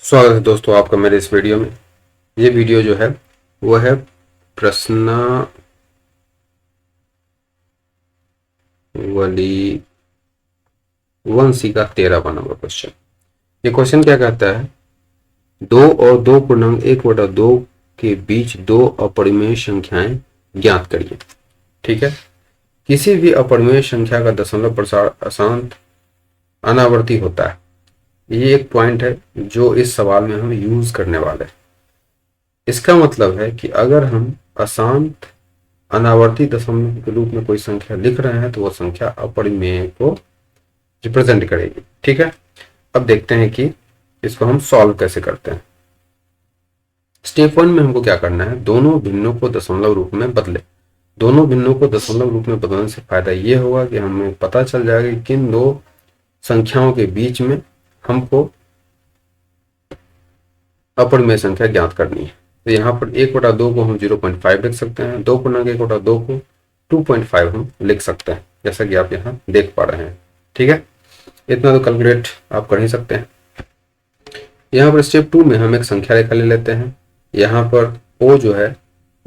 स्वागत है दोस्तों आपका मेरे इस वीडियो में। ये वीडियो जो है वो है प्रश्नावली 1C का 13वां नंबर क्वेश्चन। ये क्वेश्चन क्या कहता है, 2 और 2 पूर्णांक 1/2 के बीच दो अपरिमेय संख्याएं ज्ञात करिए। ठीक है, किसी भी अपरिमेय संख्या का दशमलव प्रसार अशांत अनावर्ती होता है। ये एक पॉइंट है जो इस सवाल में हम यूज करने वाले हैं। इसका मतलब है कि अगर हम अशांत अनावर्ती दशमलव के रूप में कोई संख्या लिख रहे हैं तो वो संख्या अपरिमेय को रिप्रेजेंट करेगी। ठीक है, अब देखते हैं कि इसको हम सॉल्व कैसे करते हैं। स्टेप 1 में हमको क्या करना है, दोनों भिन्नों को दशमलव रूप में बदले। दोनों भिन्नों को दशमलव रूप में बदलने से फायदा ये होगा कि हमें पता चल जाएगा कि किन दो संख्याओं के बीच में हमको अपरिमेय संख्या ज्ञात करनी है। तो यहाँ पर 1/2 को हम 0.5 लिख सकते हैं, 2 पूर्णांक 1/2 को 2.5 हम लिख सकते हैं, जैसा कि आप यहाँ देख पा रहे हैं। ठीक है, इतना तो कैलकुलेट आप कर ही सकते हैं। यहाँ पर स्टेप 2 में हम एक संख्या रेखा ले लेते हैं। यहाँ पर O जो है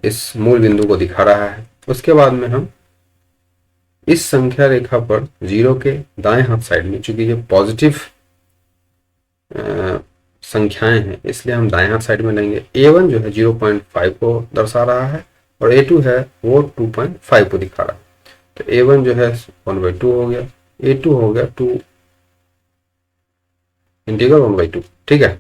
इस मूल बिंदु को दिखा रहा है। उसके बाद में हम इस संख्या रेखा पर 0 के दाएं हाथ साइड में, चूंकि ये पॉजिटिव संख्याएं हैं इसलिए हम दाएं हाथ साइड में लेंगे। A1 जो है 0.5 को दर्शा रहा है और A2 है वो 2.5 को दिखा रहा है। तो A1 जो है 1/2 हो गया, A2 हो गया 2 इंटीग्रल 1/2। ठीक है,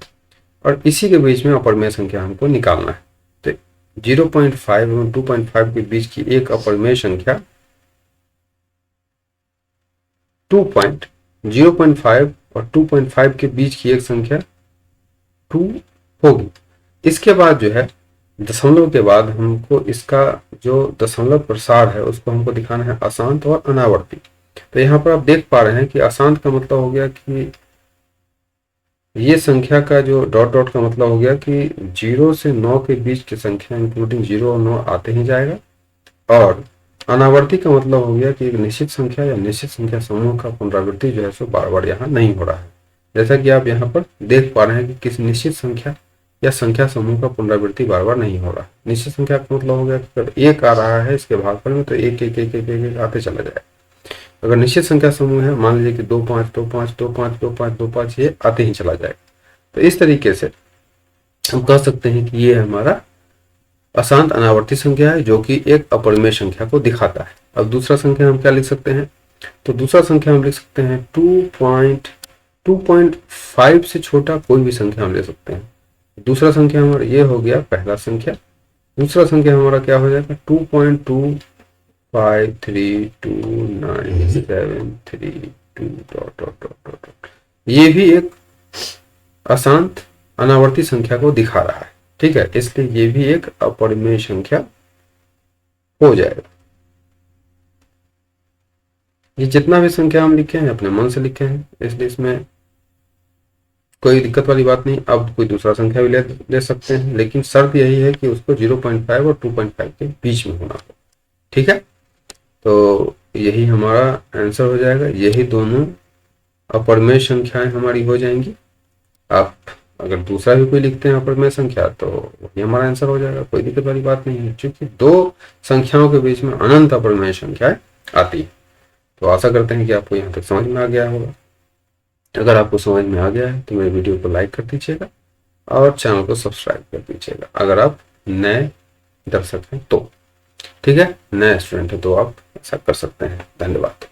और इसी के बीच में अपरिमेय संख्या हमको निकालना है। तो 0.5 और 2.5 के बीच की एक अपरिमेय संख्या 0.5 और 2.5 के बीच की एक संख्या 2 होगी। इसके बाद जो है दशमलव के बाद हमको इसका जो दशमलव प्रसार है उसको हमको दिखाना है अशांत और अनावर्ती। तो यहाँ पर आप देख पा रहे हैं कि अशांत का मतलब हो गया कि ये संख्या का जो डॉट डॉट का मतलब हो गया कि 0 से 9 के बीच की संख्या इंक्लूडिंग 0 और 9 आते ही जाएगा। और अनावर्ती का मतलब हो गया कि एक निश्चित संख्या या निश्चित संख्या समूह का पुनरावृत्ति जो है सो बार बार यहाँ नहीं हो रहा है। जैसा कि आप यहाँ पर देख पा रहे हैं कि किसी निश्चित संख्या या संख्या समूह का पुनरावृत्ति बार बार नहीं हो रहा है। निश्चित संख्या का मतलब हो गया कि अगर एक आ रहा है इसके भागफल में तो एक एक एक एक एक आते चला जाएगा। अगर निश्चित संख्या समूह है, मान लीजिए कि 2 5 2 5 2 5 2 5 2 5, ये आते ही चला जाएगा। तो इस तरीके से हम कह सकते हैं कि ये हमारा अशांत अनावर्ती संख्या है जो कि एक अपरिमेय संख्या को दिखाता है। अब दूसरा संख्या हम क्या लिख सकते हैं, तो दूसरा संख्या हम लिख सकते हैं 2.5 से छोटा कोई भी संख्या हम ले सकते हैं। दूसरा संख्या हमारा ये हो गया पहला संख्या। दूसरा संख्या हमारा क्या हो जाएगा 2.25329732 ... ये भी एक अशांत अनावर्ती संख्या को दिखा रहा है। ठीक है, इसलिए ये भी एक अपरिमेय संख्या हो जाएगा। ये जितना भी संख्या हम लिखे हैं अपने मन से लिखे हैं, इसलिए इसमें कोई दिक्कत वाली बात नहीं। अब कोई दूसरा संख्या भी ले सकते हैं, लेकिन शर्त यही है कि उसको 0.5 और 2.5 के बीच में होना हो। ठीक है, तो यही हमारा आंसर हो जाएगा। यही दोनों अपरिमेय संख्याएं हमारी हो जाएंगी। आप अगर दूसरा भी कोई लिखते हैं अपरिमेय संख्या तो वही हमारा आंसर हो जाएगा, कोई दिक्कत वाली बात नहीं है, क्योंकि दो संख्याओं के बीच में अनंत अपरिमेय संख्याएं आती है। तो आशा करते हैं कि आपको यहाँ तक समझ में आ गया होगा। अगर आपको समझ में आ गया है तो मेरे वीडियो को लाइक कर दीजिएगा और चैनल को सब्सक्राइब कर दीजिएगा अगर आप नए दर्शक हैं तो। ठीक है, नए स्टूडेंट हैं तो आप ऐसा कर सकते हैं। धन्यवाद।